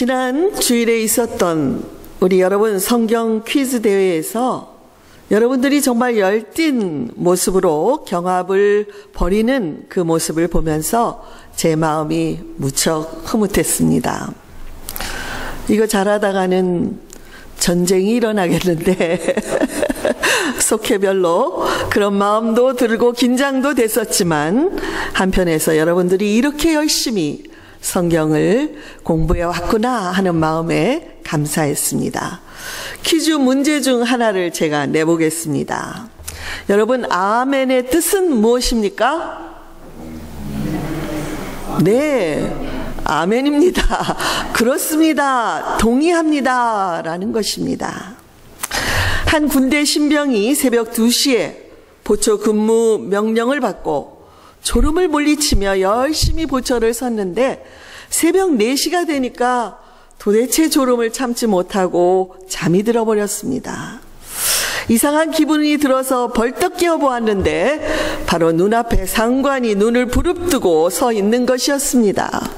지난 주일에 있었던 우리 여러분 성경 퀴즈 대회에서 여러분들이 정말 열띤 모습으로 경합을 벌이는 그 모습을 보면서 제 마음이 무척 흐뭇했습니다. 이거 잘하다가는 전쟁이 일어나겠는데 속해별로 그런 마음도 들고 긴장도 됐었지만, 한편에서 여러분들이 이렇게 열심히 성경을 공부해 왔구나 하는 마음에 감사했습니다. 퀴즈 문제 중 하나를 제가 내보겠습니다. 여러분, 아멘의 뜻은 무엇입니까? 네, 아멘입니다. 그렇습니다. 동의합니다. 라는 것입니다. 한 군대 신병이 새벽 2시에 보초 근무 명령을 받고 졸음을 물리치며 열심히 보초를 섰는데 새벽 4시가 되니까 도대체 졸음을 참지 못하고 잠이 들어버렸습니다. 이상한 기분이 들어서 벌떡 깨어보았는데 바로 눈앞에 상관이 눈을 부릅뜨고 서 있는 것이었습니다.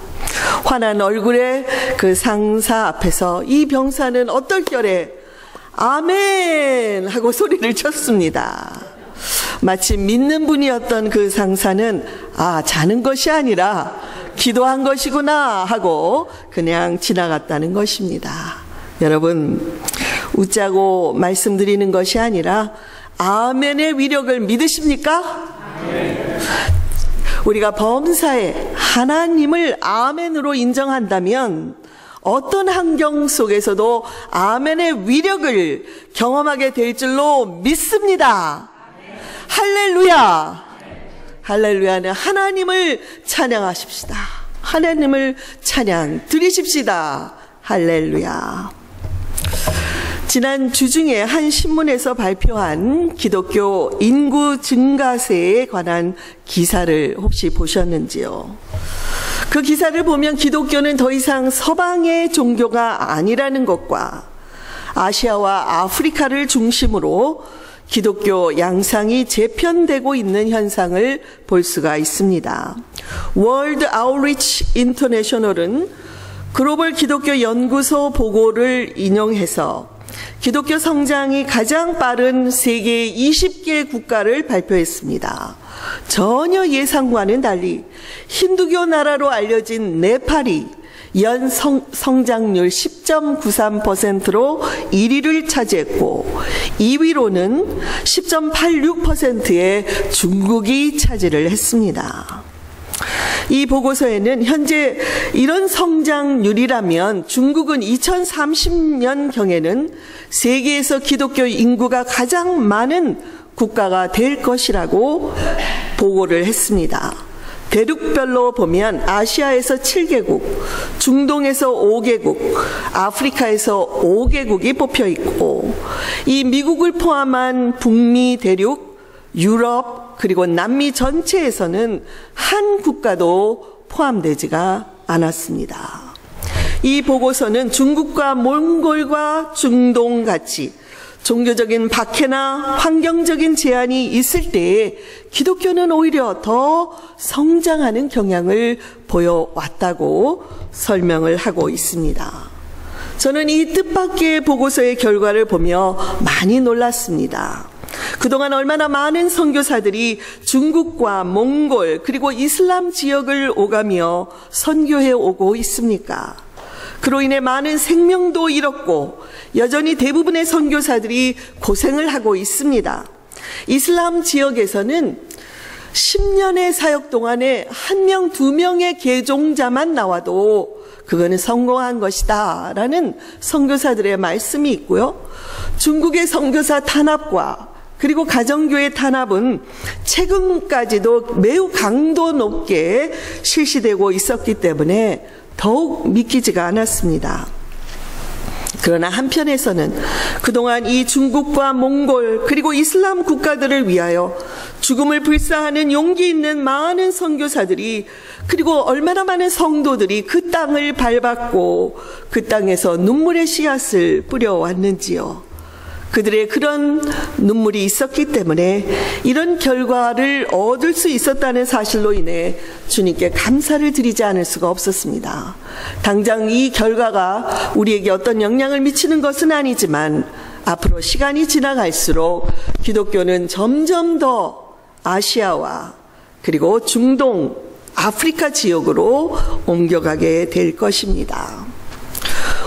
환한 얼굴에 그 상사 앞에서 이 병사는 얼떨결에 아멘 하고 소리를 쳤습니다. 마침 믿는 분이었던 그 상사는 자는 것이 아니라 기도한 것이구나 하고 그냥 지나갔다는 것입니다. 여러분, 웃자고 말씀드리는 것이 아니라 아멘의 위력을 믿으십니까? 아멘. 우리가 범사에 하나님을 아멘으로 인정한다면 어떤 환경 속에서도 아멘의 위력을 경험하게 될 줄로 믿습니다. 할렐루야. 할렐루야는 하나님을 찬양하십시다. 하나님을 찬양 드리십시다. 할렐루야. 지난 주중에 한 신문에서 발표한 기독교 인구 증가세에 관한 기사를 혹시 보셨는지요? 그 기사를 보면 기독교는 더 이상 서방의 종교가 아니라는 것과 아시아와 아프리카를 중심으로 기독교 양상이 재편되고 있는 현상을 볼 수가 있습니다. 월드 아웃리치 인터내셔널은 글로벌 기독교 연구소 보고를 인용해서 기독교 성장이 가장 빠른 세계 20개 국가를 발표했습니다. 전혀 예상과는 달리 힌두교 나라로 알려진 네팔이 연 성장률 10.93%로 1위를 차지했고 2위로는 10.86%의 중국이 차지를 했습니다. 이 보고서에는 현재 이런 성장률이라면 중국은 2030년경에는 세계에서 기독교 인구가 가장 많은 국가가 될 것이라고 보고를 했습니다. 대륙별로 보면 아시아에서 7개국, 중동에서 5개국, 아프리카에서 5개국이 뽑혀 있고, 이 미국을 포함한 북미 대륙, 유럽, 그리고 남미 전체에서는 한 국가도 포함되지가 않았습니다. 이 보고서는 중국과 몽골과 중동 같이 종교적인 박해나 환경적인 제한이 있을 때에 기독교는 오히려 더 성장하는 경향을 보여왔다고 설명을 하고 있습니다. 저는 이 뜻밖의 보고서의 결과를 보며 많이 놀랐습니다. 그동안 얼마나 많은 선교사들이 중국과 몽골 그리고 이슬람 지역을 오가며 선교해 오고 있습니까? 그로 인해 많은 생명도 잃었고 여전히 대부분의 선교사들이 고생을 하고 있습니다. 이슬람 지역에서는 10년의 사역 동안에 1명, 2명의 개종자만 나와도 그거는 성공한 것이다 라는 선교사들의 말씀이 있고요. 중국의 선교사 탄압과 그리고 가정교회 탄압은 최근까지도 매우 강도 높게 실시되고 있었기 때문에 더욱 믿기지가 않았습니다. 그러나 한편에서는 그동안 이 중국과 몽골 그리고 이슬람 국가들을 위하여 죽음을 불사하는 용기 있는 많은 선교사들이 그리고 얼마나 많은 성도들이 그 땅을 밟았고 그 땅에서 눈물의 씨앗을 뿌려왔는지요. 그들의 그런 눈물이 있었기 때문에 이런 결과를 얻을 수 있었다는 사실로 인해 주님께 감사를 드리지 않을 수가 없었습니다. 당장 이 결과가 우리에게 어떤 영향을 미치는 것은 아니지만 앞으로 시간이 지나갈수록 기독교는 점점 더 아시아와 그리고 중동, 아프리카 지역으로 옮겨가게 될 것입니다.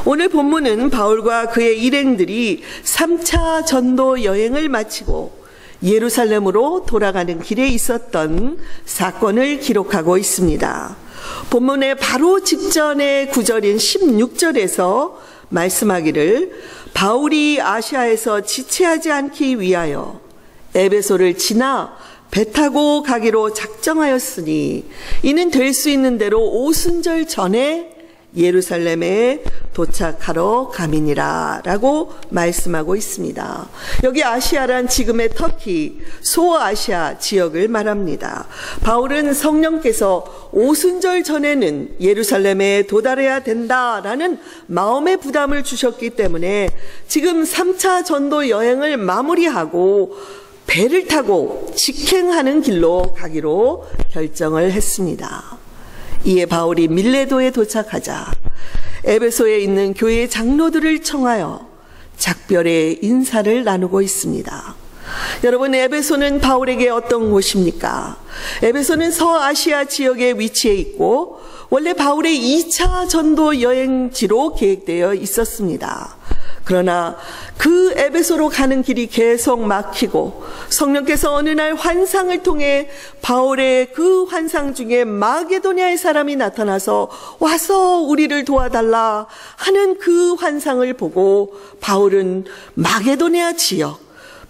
오늘 본문은 바울과 그의 일행들이 3차 전도 여행을 마치고 예루살렘으로 돌아가는 길에 있었던 사건을 기록하고 있습니다. 본문의 바로 직전의 구절인 16절에서 말씀하기를 바울이 아시아에서 지체하지 않기 위하여 에베소를 지나 배 타고 가기로 작정하였으니 이는 될 수 있는 대로 오순절 전에 예루살렘에 도착하러 감이니라 라고 말씀하고 있습니다. 여기 아시아란 지금의 터키, 소아시아 지역을 말합니다. 바울은 성령께서 오순절 전에는 예루살렘에 도달해야 된다라는 마음의 부담을 주셨기 때문에 지금 3차 전도 여행을 마무리하고 배를 타고 직행하는 길로 가기로 결정을 했습니다. 이에 바울이 밀레도에 도착하자 에베소에 있는 교회 장로들을 청하여 작별의 인사를 나누고 있습니다. 여러분, 에베소는 바울에게 어떤 곳입니까? 에베소는 서아시아 지역에 위치해 있고 원래 바울의 2차 전도 여행지로 계획되어 있었습니다. 그러나 그 에베소로 가는 길이 계속 막히고 성령께서 어느 날 환상을 통해 바울의 그 환상 중에 마게도냐의 사람이 나타나서 와서 우리를 도와달라 하는 그 환상을 보고 바울은 마게도냐 지역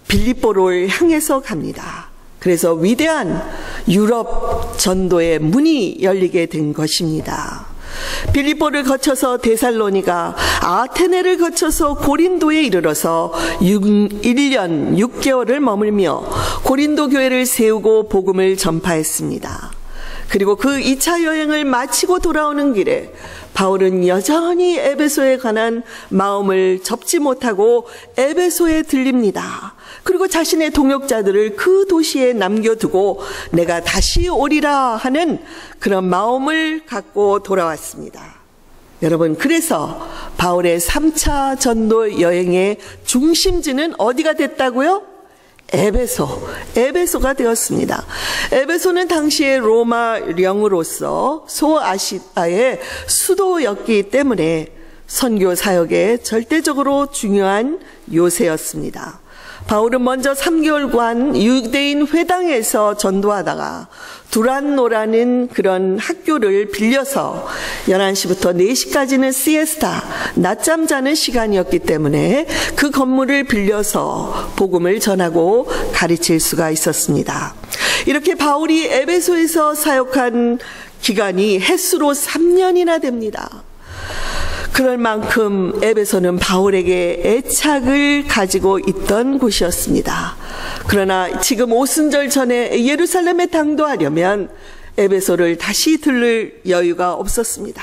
빌립보를 향해서 갑니다. 그래서 위대한 유럽 전도의 문이 열리게 된 것입니다. 빌립보를 거쳐서 데살로니가, 아테네를 거쳐서 고린도에 이르러서 1년 6개월을 머물며 고린도 교회를 세우고 복음을 전파했습니다. 그리고 그 2차 여행을 마치고 돌아오는 길에 바울은 여전히 에베소에 관한 마음을 접지 못하고 에베소에 들립니다. 그리고 자신의 동역자들을 그 도시에 남겨두고 내가 다시 오리라 하는 그런 마음을 갖고 돌아왔습니다. 여러분, 그래서 바울의 3차 전도 여행의 중심지는 어디가 됐다고요? 에베소가 되었습니다. 에베소는 당시의 로마령으로서 소아시아의 수도였기 때문에 선교 사역에 절대적으로 중요한 요새였습니다. 바울은 먼저 3개월간 유대인 회당에서 전도하다가 두란노라는 그런 학교를 빌려서 11시부터 4시까지는 시에스타, 낮잠 자는 시간이었기 때문에 그 건물을 빌려서 복음을 전하고 가르칠 수가 있었습니다. 이렇게 바울이 에베소에서 사역한 기간이 햇수로 3년이나 됩니다. 그럴 만큼 에베소는 바울에게 애착을 가지고 있던 곳이었습니다. 그러나 지금 오순절 전에 예루살렘에 당도하려면 에베소를 다시 들를 여유가 없었습니다.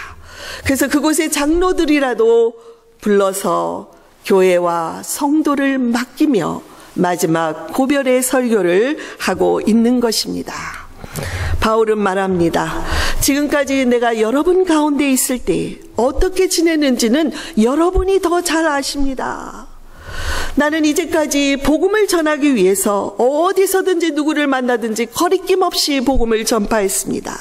그래서 그곳의 장로들이라도 불러서 교회와 성도를 맡기며 마지막 고별의 설교를 하고 있는 것입니다. 바울은 말합니다. 지금까지 내가 여러분 가운데 있을 때 어떻게 지냈는지는 여러분이 더 잘 아십니다. 나는 이제까지 복음을 전하기 위해서 어디서든지 누구를 만나든지 거리낌 없이 복음을 전파했습니다.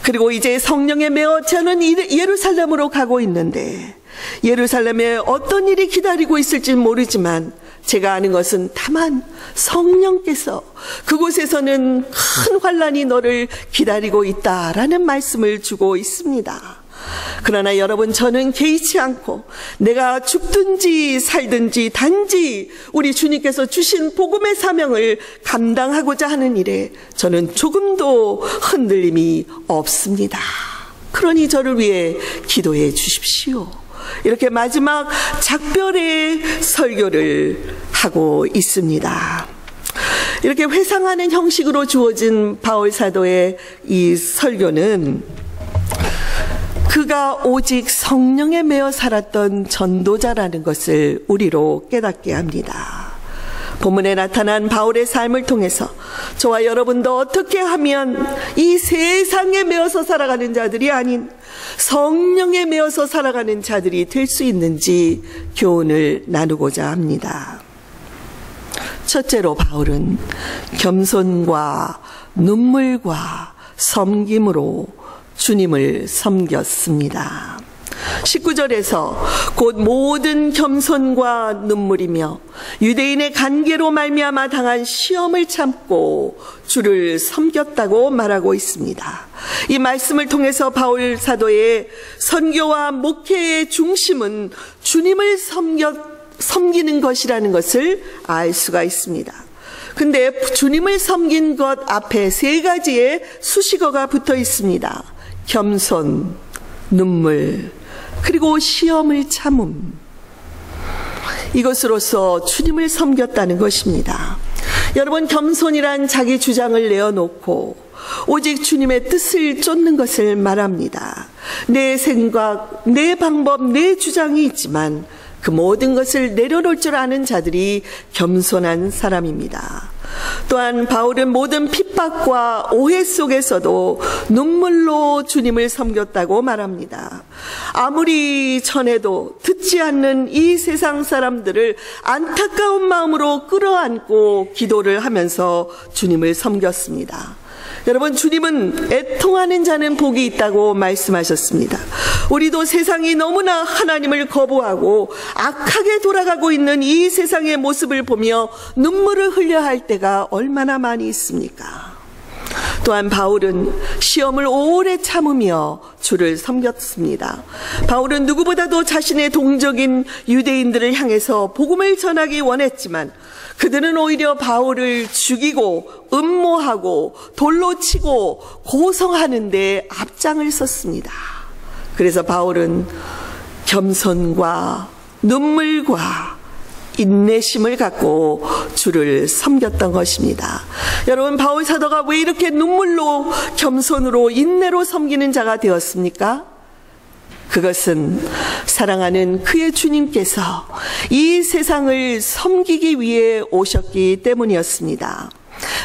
그리고 이제 성령에 매어 저는 예루살렘으로 가고 있는데 예루살렘에 어떤 일이 기다리고 있을지는 모르지만 제가 아는 것은 다만 성령께서 그곳에서는 큰 환난이 너를 기다리고 있다라는 말씀을 주고 있습니다. 그러나 여러분, 저는 개의치 않고 내가 죽든지 살든지 단지 우리 주님께서 주신 복음의 사명을 감당하고자 하는 일에 저는 조금도 흔들림이 없습니다. 그러니 저를 위해 기도해 주십시오. 이렇게 마지막 작별의 설교를 하고 있습니다. 이렇게 회상하는 형식으로 주어진 바울 사도의 이 설교는 그가 오직 성령에 매여 살았던 전도자라는 것을 우리로 깨닫게 합니다. 본문에 나타난 바울의 삶을 통해서 저와 여러분도 어떻게 하면 이 세상에 매여서 살아가는 자들이 아닌 성령에 매여서 살아가는 자들이 될 수 있는지 교훈을 나누고자 합니다. 첫째로 바울은 겸손과 눈물과 섬김으로 주님을 섬겼습니다. 19절에서 곧 모든 겸손과 눈물이며 유대인의 간계로 말미암아 당한 시험을 참고 주를 섬겼다고 말하고 있습니다. 이 말씀을 통해서 바울 사도의 선교와 목회의 중심은 주님을 섬기는 것이라는 것을 알 수가 있습니다. 근데 주님을 섬긴 것 앞에 세 가지의 수식어가 붙어 있습니다. 겸손, 눈물, 그리고 시험을 참음. 이것으로서 주님을 섬겼다는 것입니다. 여러분, 겸손이란 자기 주장을 내어놓고 오직 주님의 뜻을 쫓는 것을 말합니다. 내 생각, 내 방법, 내 주장이 있지만 그 모든 것을 내려놓을 줄 아는 자들이 겸손한 사람입니다. 또한 바울은 모든 핍박과 오해 속에서도 눈물로 주님을 섬겼다고 말합니다. 아무리 전해도 듣지 않는 이 세상 사람들을 안타까운 마음으로 끌어안고 기도를 하면서 주님을 섬겼습니다. 여러분, 주님은 애통하는 자는 복이 있다고 말씀하셨습니다. 우리도 세상이 너무나 하나님을 거부하고 악하게 돌아가고 있는 이 세상의 모습을 보며 눈물을 흘려야 할 때가 얼마나 많이 있습니까? 또한 바울은 시험을 오래 참으며 주를 섬겼습니다. 바울은 누구보다도 자신의 동족인 유대인들을 향해서 복음을 전하기 원했지만 그들은 오히려 바울을 죽이고 음모하고 돌로 치고 고성하는 데 앞장을 섰습니다. 그래서 바울은 겸손과 눈물과 인내심을 갖고 주를 섬겼던 것입니다. 여러분, 바울 사도가 왜 이렇게 눈물로 겸손으로 인내로 섬기는 자가 되었습니까? 그것은 사랑하는 그의 주님께서 이 세상을 섬기기 위해 오셨기 때문이었습니다.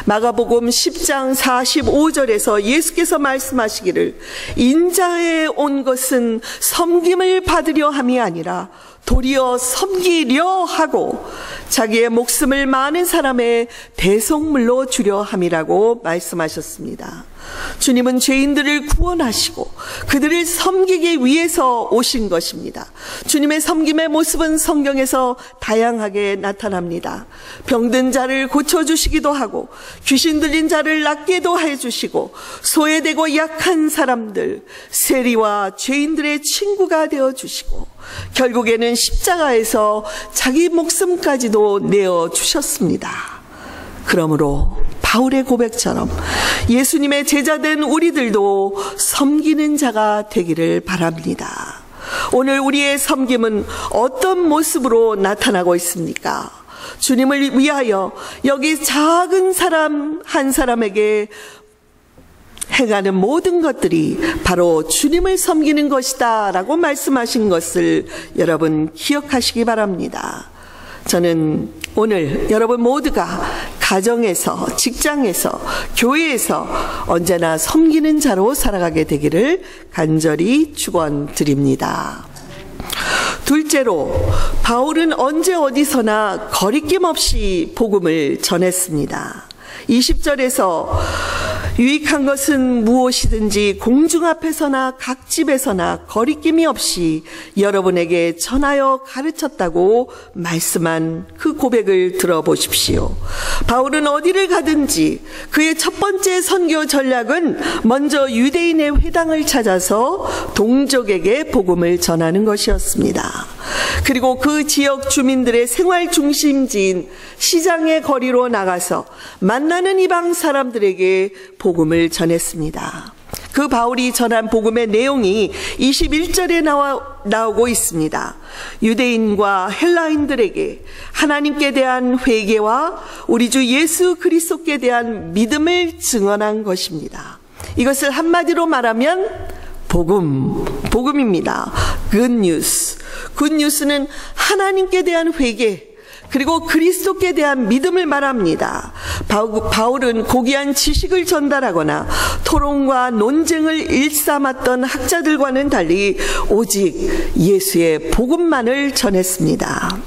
마가복음 10장 45절에서 예수께서 말씀하시기를 인자에 온 것은 섬김을 받으려 함이 아니라 도리어 섬기려 하고 자기의 목숨을 많은 사람의 대속물로 주려 함이라고 말씀하셨습니다. 주님은 죄인들을 구원하시고 그들을 섬기기 위해서 오신 것입니다. 주님의 섬김의 모습은 성경에서 다양하게 나타납니다. 병든 자를 고쳐주시기도 하고 귀신 들린 자를 낫게도 해주시고 소외되고 약한 사람들, 세리와 죄인들의 친구가 되어주시고 결국에는 십자가에서 자기 목숨까지도 내어주셨습니다. 그러므로 바울의 고백처럼 예수님의 제자된 우리들도 섬기는 자가 되기를 바랍니다. 오늘 우리의 섬김은 어떤 모습으로 나타나고 있습니까? 주님을 위하여 여기 작은 사람 한 사람에게 행하는 모든 것들이 바로 주님을 섬기는 것이다 라고 말씀하신 것을 여러분 기억하시기 바랍니다. 저는 오늘 여러분 모두가 가정에서, 직장에서, 교회에서 언제나 섬기는 자로 살아가게 되기를 간절히 축원드립니다. 둘째로, 바울은 언제 어디서나 거리낌 없이 복음을 전했습니다. 20절에서 유익한 것은 무엇이든지 공중 앞에서나 각 집에서나 거리낌이 없이 여러분에게 전하여 가르쳤다고 말씀한 그 고백을 들어보십시오. 바울은 어디를 가든지 그의 첫 번째 선교 전략은 먼저 유대인의 회당을 찾아서 동족에게 복음을 전하는 것이었습니다. 그리고 그 지역 주민들의 생활 중심지인 시장의 거리로 나가서 만나는 이방 사람들에게 복음을 전했습니다. 그 바울이 전한 복음의 내용이 21절에 나오고 있습니다. 유대인과 헬라인들에게 하나님께 대한 회개와 우리 주 예수 그리스도께 대한 믿음을 증언한 것입니다. 이것을 한마디로 말하면 복음, 복음입니다. 굿뉴스. 굿뉴스는 하나님께 대한 회개, 그리고 그리스도께 대한 믿음을 말합니다. 바울은 고귀한 지식을 전달하거나 토론과 논쟁을 일삼았던 학자들과는 달리 오직 예수의 복음만을 전했습니다.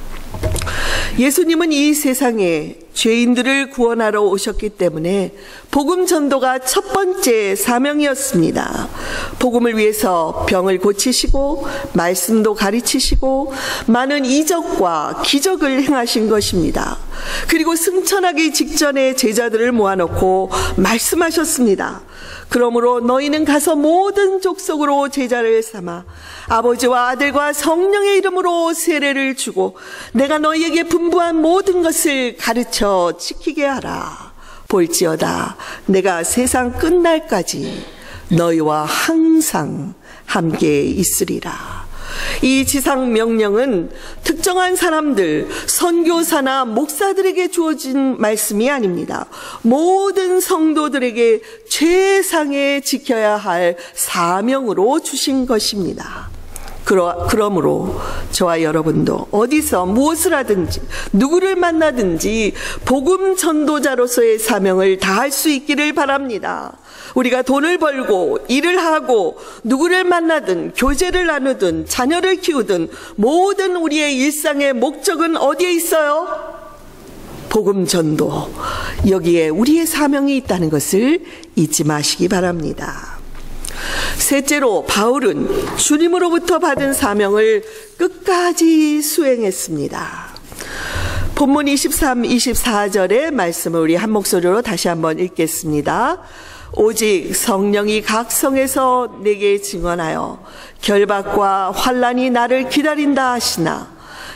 예수님은 이 세상에 죄인들을 구원하러 오셨기 때문에 복음 전도가 첫 번째 사명이었습니다. 복음을 위해서 병을 고치시고 말씀도 가르치시고 많은 이적과 기적을 행하신 것입니다. 그리고 승천하기 직전에 제자들을 모아놓고 말씀하셨습니다. 그러므로 너희는 가서 모든 족속으로 제자를 삼아 아버지와 아들과 성령의 이름으로 세례를 주고 내가 너희에게 분부한 모든 것을 가르쳐 지키게 하라. 볼지어다 내가 세상 끝날까지 너희와 항상 함께 있으리라. 이 지상 명령은 특정한 사람들, 선교사나 목사들에게 주어진 말씀이 아닙니다. 모든 성도들에게 최상에 지켜야 할 사명으로 주신 것입니다. 그러므로 저와 여러분도 어디서 무엇을 하든지 누구를 만나든지 복음 전도자로서의 사명을 다할 수 있기를 바랍니다. 우리가 돈을 벌고 일을 하고 누구를 만나든 교제를 나누든 자녀를 키우든 모든 우리의 일상의 목적은 어디에 있어요? 복음 전도. 여기에 우리의 사명이 있다는 것을 잊지 마시기 바랍니다. 셋째로 바울은 주님으로부터 받은 사명을 끝까지 수행했습니다. 본문 23, 24절의 말씀을 우리 한 목소리로 다시 한번 읽겠습니다. 오직 성령이 각 성에서 내게 증언하여 결박과 환난이 나를 기다린다 하시나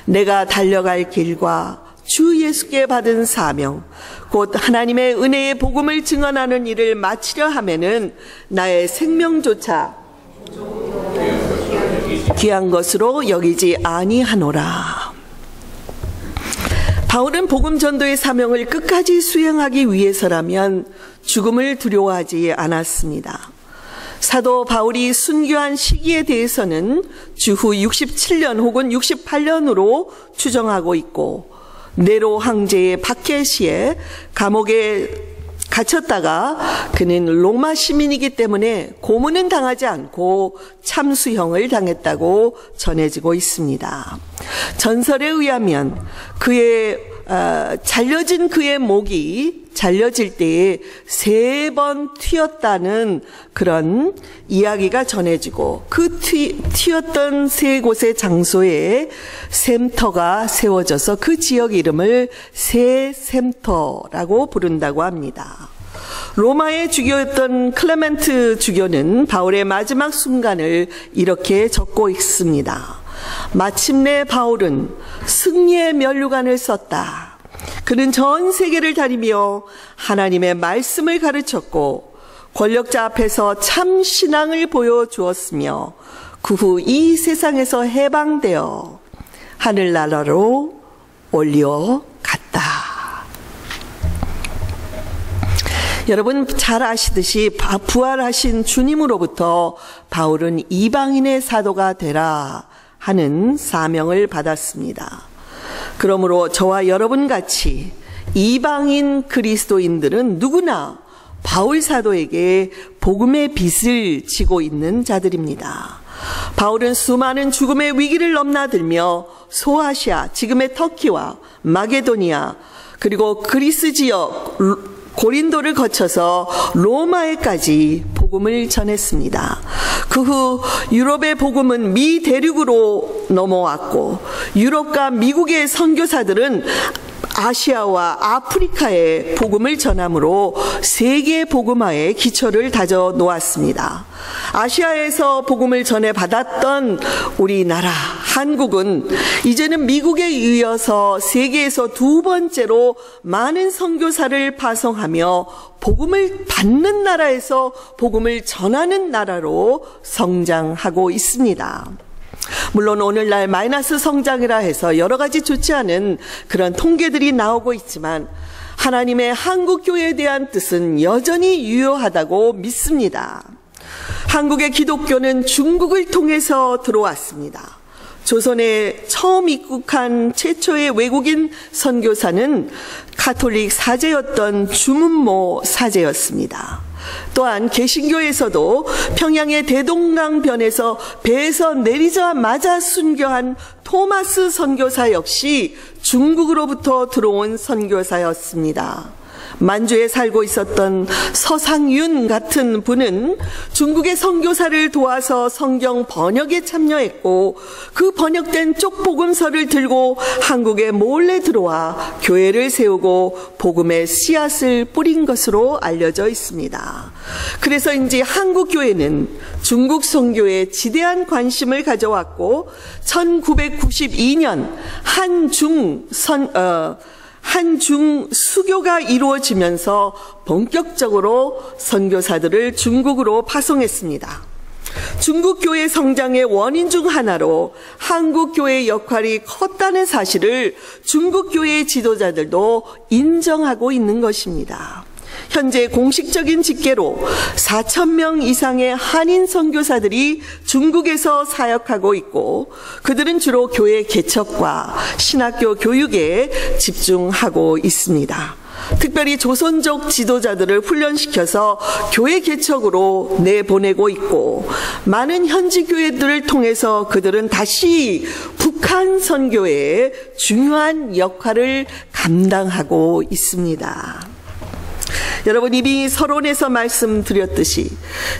내가 달려갈 길과 주 예수께 받은 사명 곧 하나님의 은혜의 복음을 증언하는 일을 마치려 하면은 나의 생명조차 귀한 것으로 여기지 아니하노라. 바울은 복음 전도의 사명을 끝까지 수행하기 위해서라면 죽음을 두려워하지 않았습니다. 사도 바울이 순교한 시기에 대해서는 주후 67년 혹은 68년으로 추정하고 있고 네로 황제의 박해시에 감옥에 갇혔다가 그는 로마 시민이기 때문에 고문은 당하지 않고 참수형을 당했다고 전해지고 있습니다. 전설에 의하면 잘려진 그의 목이 잘려질 때에 3번 튀었다는 그런 이야기가 전해지고 그 튀었던 3곳의 장소에 샘터가 세워져서 그 지역 이름을 새 샘터라고 부른다고 합니다. 로마의 주교였던 클레멘트 주교는 바울의 마지막 순간을 이렇게 적고 있습니다. 마침내 바울은 승리의 면류관을 썼다. 그는 전 세계를 다니며 하나님의 말씀을 가르쳤고 권력자 앞에서 참 신앙을 보여주었으며 그 후 이 세상에서 해방되어 하늘나라로 올려갔다. 여러분 잘 아시듯이 부활하신 주님으로부터 바울은 이방인의 사도가 되라 하는 사명을 받았습니다. 그러므로 저와 여러분같이 이방인 그리스도인들은 누구나 바울 사도에게 복음의 빚을 지고 있는 자들입니다. 바울은 수많은 죽음의 위기를 넘나들며 소아시아, 지금의 터키와 마게도니아, 그리고 그리스 지역 고린도를 거쳐서 로마에까지 복음을 전했습니다. 그 후 유럽의 복음은 미 대륙으로 넘어왔고 유럽과 미국의 선교사들은 아시아와 아프리카에 복음을 전함으로 세계 복음화의 기초를 다져 놓았습니다. 아시아에서 복음을 전해 받았던 우리나라 한국은 이제는 미국에 이어서 세계에서 2번째로 많은 선교사를 파송하며 복음을 받는 나라에서 복음을 전하는 나라로 성장하고 있습니다. 물론 오늘날 마이너스 성장이라 해서 여러 가지 좋지 않은 그런 통계들이 나오고 있지만 하나님의 한국교회에 대한 뜻은 여전히 유효하다고 믿습니다. 한국의 기독교는 중국을 통해서 들어왔습니다. 조선에 처음 입국한 최초의 외국인 선교사는 가톨릭 사제였던 주문모 사제였습니다. 또한 개신교에서도 평양의 대동강변에서 배에서 내리자마자 순교한 토마스 선교사 역시 중국으로부터 들어온 선교사였습니다. 만주에 살고 있었던 서상윤 같은 분은 중국의 선교사를 도와서 성경 번역에 참여했고 그 번역된 쪽복음서를 들고 한국에 몰래 들어와 교회를 세우고 복음의 씨앗을 뿌린 것으로 알려져 있습니다. 그래서인지 한국 교회는 중국 선교에 지대한 관심을 가져왔고 1992년 한중 수교가 이루어지면서 본격적으로 선교사들을 중국으로 파송했습니다. 중국 교회 성장의 원인 중 하나로 한국 교회의 역할이 컸다는 사실을 중국 교회의 지도자들도 인정하고 있는 것입니다. 현재 공식적인 집계로 4,000명 이상의 한인 선교사들이 중국에서 사역하고 있고 그들은 주로 교회 개척과 신학교 교육에 집중하고 있습니다. 특별히 조선족 지도자들을 훈련시켜서 교회 개척으로 내보내고 있고 많은 현지 교회들을 통해서 그들은 다시 북한 선교에 중요한 역할을 감당하고 있습니다. 여러분, 이미 서론에서 말씀드렸듯이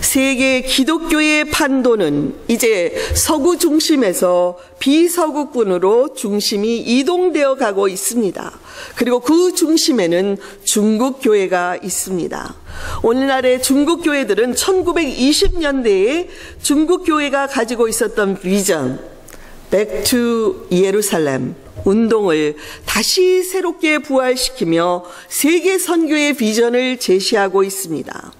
세계 기독교의 판도는 이제 서구 중심에서 비서구권으로 중심이 이동되어 가고 있습니다. 그리고 그 중심에는 중국 교회가 있습니다. 오늘날의 중국 교회들은 1920년대에 중국 교회가 가지고 있었던 비전, Back to Jerusalem 운동을 다시 새롭게 부활시키며 세계 선교의 비전을 제시하고 있습니다.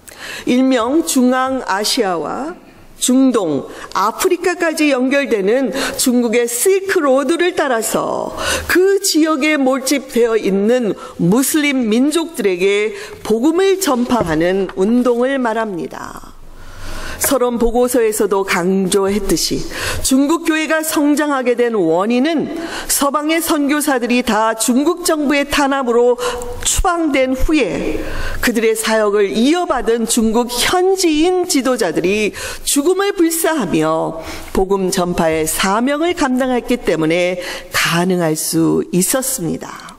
일명 중앙아시아와 중동, 아프리카까지 연결되는 중국의 실크로드를 따라서 그 지역에 몰집되어 있는 무슬림 민족들에게 복음을 전파하는 운동을 말합니다. 서론 보고서에서도 강조했듯이 중국 교회가 성장하게 된 원인은 서방의 선교사들이 다 중국 정부의 탄압으로 추방된 후에 그들의 사역을 이어받은 중국 현지인 지도자들이 죽음을 불사하며 복음 전파의 사명을 감당했기 때문에 가능할 수 있었습니다.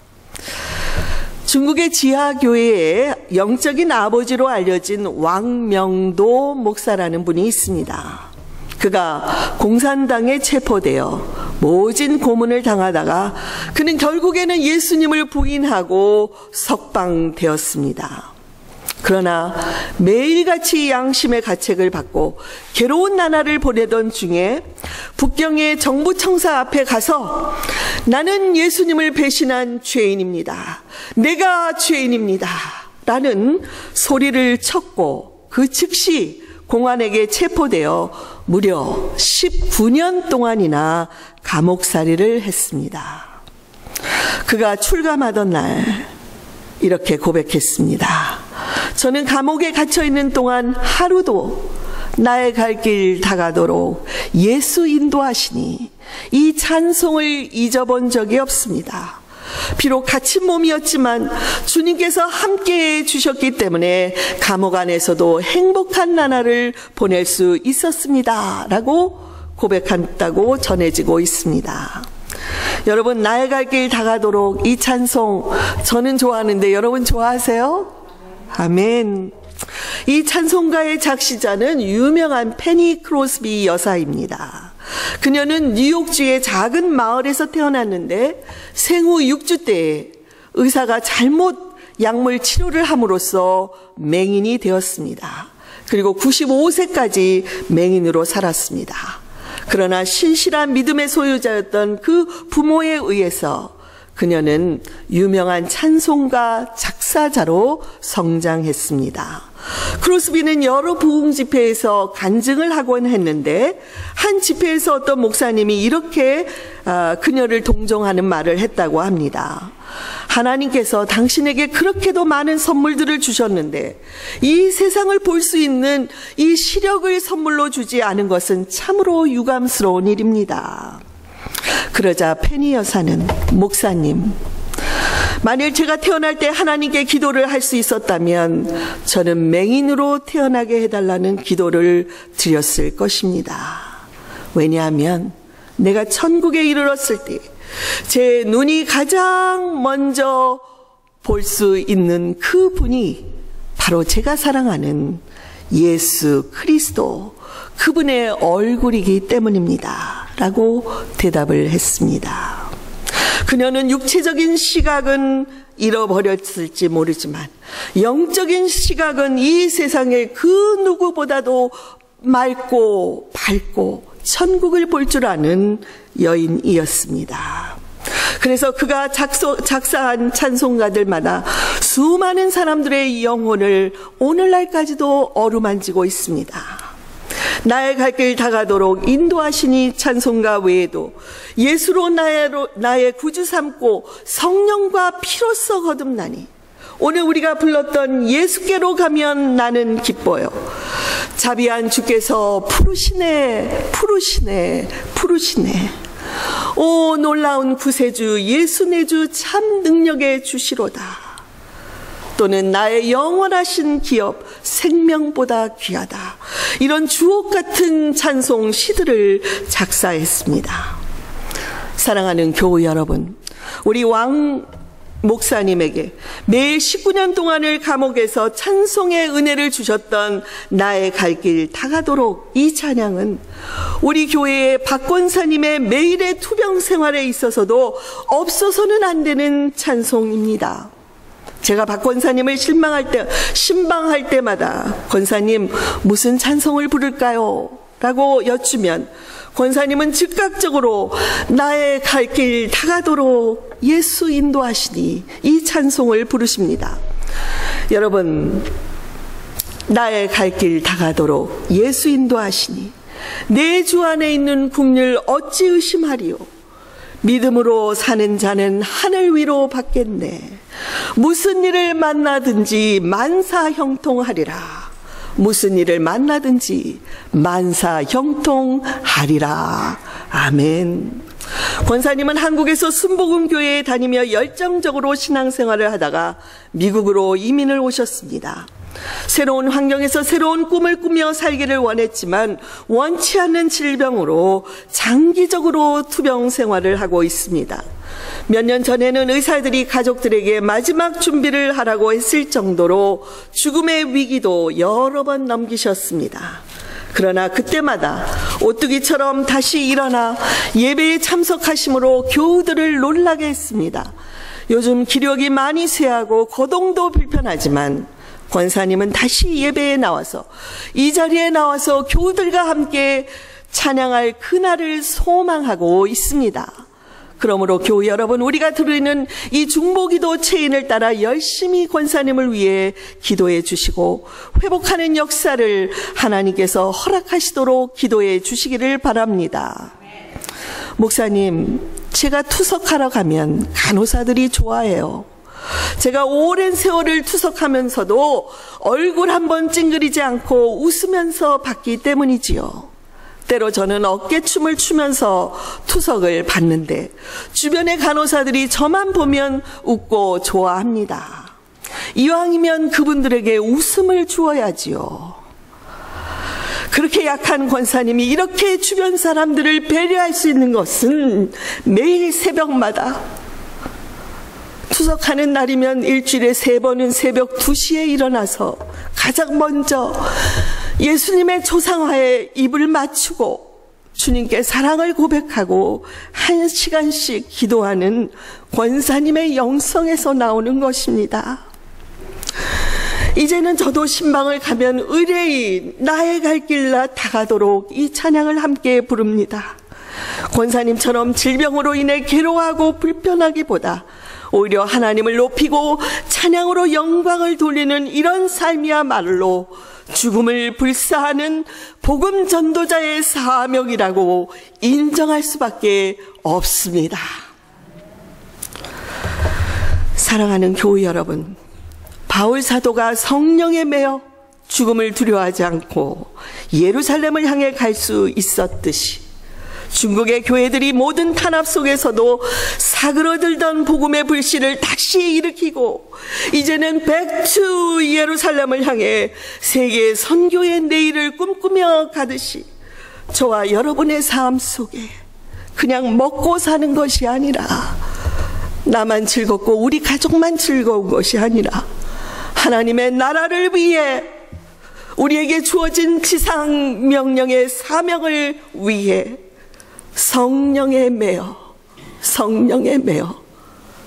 중국의 지하교회의 영적인 아버지로 알려진 왕명도 목사라는 분이 있습니다. 그가 공산당에 체포되어 모진 고문을 당하다가 그는 결국에는 예수님을 부인하고 석방되었습니다. 그러나 매일같이 양심의 가책을 받고 괴로운 나날을 보내던 중에 북경의 정부 청사 앞에 가서 나는 예수님을 배신한 죄인입니다. 내가 죄인입니다. 라는 소리를 쳤고 그 즉시 공안에게 체포되어 무려 19년 동안이나 감옥살이를 했습니다. 그가 출감하던 날 이렇게 고백했습니다. 저는 감옥에 갇혀있는 동안 하루도 나의 갈 길 다가도록 예수 인도하시니 이 찬송을 잊어본 적이 없습니다. 비록 갇힌 몸이었지만 주님께서 함께해 주셨기 때문에 감옥 안에서도 행복한 나날을 보낼 수 있었습니다. 라고 고백한다고 전해지고 있습니다. 여러분, 나의 갈 길 다가도록 이 찬송 저는 좋아하는데 여러분 좋아하세요? 아멘. 이 찬송가의 작시자는 유명한 페니 크로스비 여사입니다. 그녀는 뉴욕주의 작은 마을에서 태어났는데 생후 6주 때에 의사가 잘못 약물 치료를 함으로써 맹인이 되었습니다. 그리고 95세까지 맹인으로 살았습니다. 그러나 신실한 믿음의 소유자였던 그 부모에 의해서 그녀는 유명한 찬송가 작사자로 성장했습니다. 크로스비는 여러 부흥 집회에서 간증을 하곤 했는데 한 집회에서 어떤 목사님이 이렇게 그녀를 동정하는 말을 했다고 합니다. 하나님께서 당신에게 그렇게도 많은 선물들을 주셨는데 이 세상을 볼 수 있는 이 시력을 선물로 주지 않은 것은 참으로 유감스러운 일입니다. 그러자 페니 여사는, 목사님, 만일 제가 태어날 때 하나님께 기도를 할 수 있었다면 저는 맹인으로 태어나게 해달라는 기도를 드렸을 것입니다. 왜냐하면 내가 천국에 이르렀을 때 제 눈이 가장 먼저 볼 수 있는 그 분이 바로 제가 사랑하는 예수 그리스도, 그분의 얼굴이기 때문입니다. 라고 대답을 했습니다. 그녀는 육체적인 시각은 잃어버렸을지 모르지만 영적인 시각은 이 세상의 그 누구보다도 맑고 밝고 천국을 볼 줄 아는 여인이었습니다. 그래서 그가 작사한 찬송가들마다 수많은 사람들의 영혼을 오늘날까지도 어루만지고 있습니다. 나의 갈 길 다가도록 인도하시니 찬송가 외에도 예수로 나의 구주 삼고 성령과 피로써 거듭나니, 오늘 우리가 불렀던 예수께로 가면 나는 기뻐요. 자비한 주께서 부르시네 부르시네 부르시네. 오 놀라운 구세주 예수 내 주 참 능력의 주시로다. 또는 나의 영원하신 기업 생명보다 귀하다. 이런 주옥 같은 찬송 시들을 작사했습니다. 사랑하는 교우 여러분, 우리 왕 목사님에게 매일 19년 동안을 감옥에서 찬송의 은혜를 주셨던 나의 갈 길 다가도록, 이 찬양은 우리 교회의 박 권사님의 매일의 투병 생활에 있어서도 없어서는 안 되는 찬송입니다. 제가 박 권사님을 신방할 때마다 권사님 무슨 찬송을 부를까요? 라고 여쭈면 권사님은 즉각적으로 나의 갈 길 다가도록 예수 인도하시니 이 찬송을 부르십니다. 여러분, 나의 갈 길 다가도록 예수 인도하시니 내 주 안에 있는 국률 어찌 의심하리요. 믿음으로 사는 자는 하늘 위로 받겠네. 무슨 일을 만나든지 만사 형통하리라. 무슨 일을 만나든지 만사 형통하리라. 아멘. 권사님은 한국에서 순복음교회에 다니며 열정적으로 신앙생활을 하다가 미국으로 이민을 오셨습니다. 새로운 환경에서 새로운 꿈을 꾸며 살기를 원했지만 원치 않는 질병으로 장기적으로 투병 생활을 하고 있습니다. 몇 년 전에는 의사들이 가족들에게 마지막 준비를 하라고 했을 정도로 죽음의 위기도 여러 번 넘기셨습니다. 그러나 그때마다 오뚜기처럼 다시 일어나 예배에 참석하심으로 교우들을 놀라게 했습니다. 요즘 기력이 많이 쇠하고 거동도 불편하지만 권사님은 다시 예배에 나와서, 이 자리에 나와서 교우들과 함께 찬양할 그날을 소망하고 있습니다. 그러므로 교우 여러분, 우리가 드리는 이 중보기도 체인을 따라 열심히 권사님을 위해 기도해 주시고 회복하는 역사를 하나님께서 허락하시도록 기도해 주시기를 바랍니다. 목사님, 제가 투석하러 가면 간호사들이 좋아해요. 제가 오랜 세월을 투석하면서도 얼굴 한번 찡그리지 않고 웃으면서 받기 때문이지요. 때로 저는 어깨춤을 추면서 투석을 받는데 주변의 간호사들이 저만 보면 웃고 좋아합니다. 이왕이면 그분들에게 웃음을 주어야지요. 그렇게 약한 권사님이 이렇게 주변 사람들을 배려할 수 있는 것은 매일 새벽마다, 투석하는 날이면 일주일에 3번은 새벽 2시에 일어나서 가장 먼저 예수님의 조상화에 입을 맞추고 주님께 사랑을 고백하고 1시간씩 기도하는 권사님의 영성에서 나오는 것입니다. 이제는 저도 신방을 가면 의뢰인 나의 갈 길 다가도록 이 찬양을 함께 부릅니다. 권사님처럼 질병으로 인해 괴로워하고 불편하기보다 오히려 하나님을 높이고 찬양으로 영광을 돌리는 이런 삶이야말로 죽음을 불사하는 복음 전도자의 사명이라고 인정할 수밖에 없습니다. 사랑하는 교우 여러분, 바울 사도가 성령에 매여 죽음을 두려워하지 않고 예루살렘을 향해 갈 수 있었듯이 중국의 교회들이 모든 탄압 속에서도 사그러들던 복음의 불씨를 다시 일으키고 이제는 백투 예루살렘을 향해 세계 선교의 내일을 꿈꾸며 가듯이 저와 여러분의 삶 속에 그냥 먹고 사는 것이 아니라 나만 즐겁고 우리 가족만 즐거운 것이 아니라 하나님의 나라를 위해 우리에게 주어진 지상 명령의 사명을 위해 성령에 매여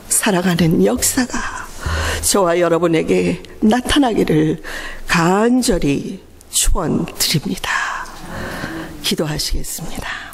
살아가는 역사가 저와 여러분에게 나타나기를 간절히 축원드립니다. 기도하시겠습니다.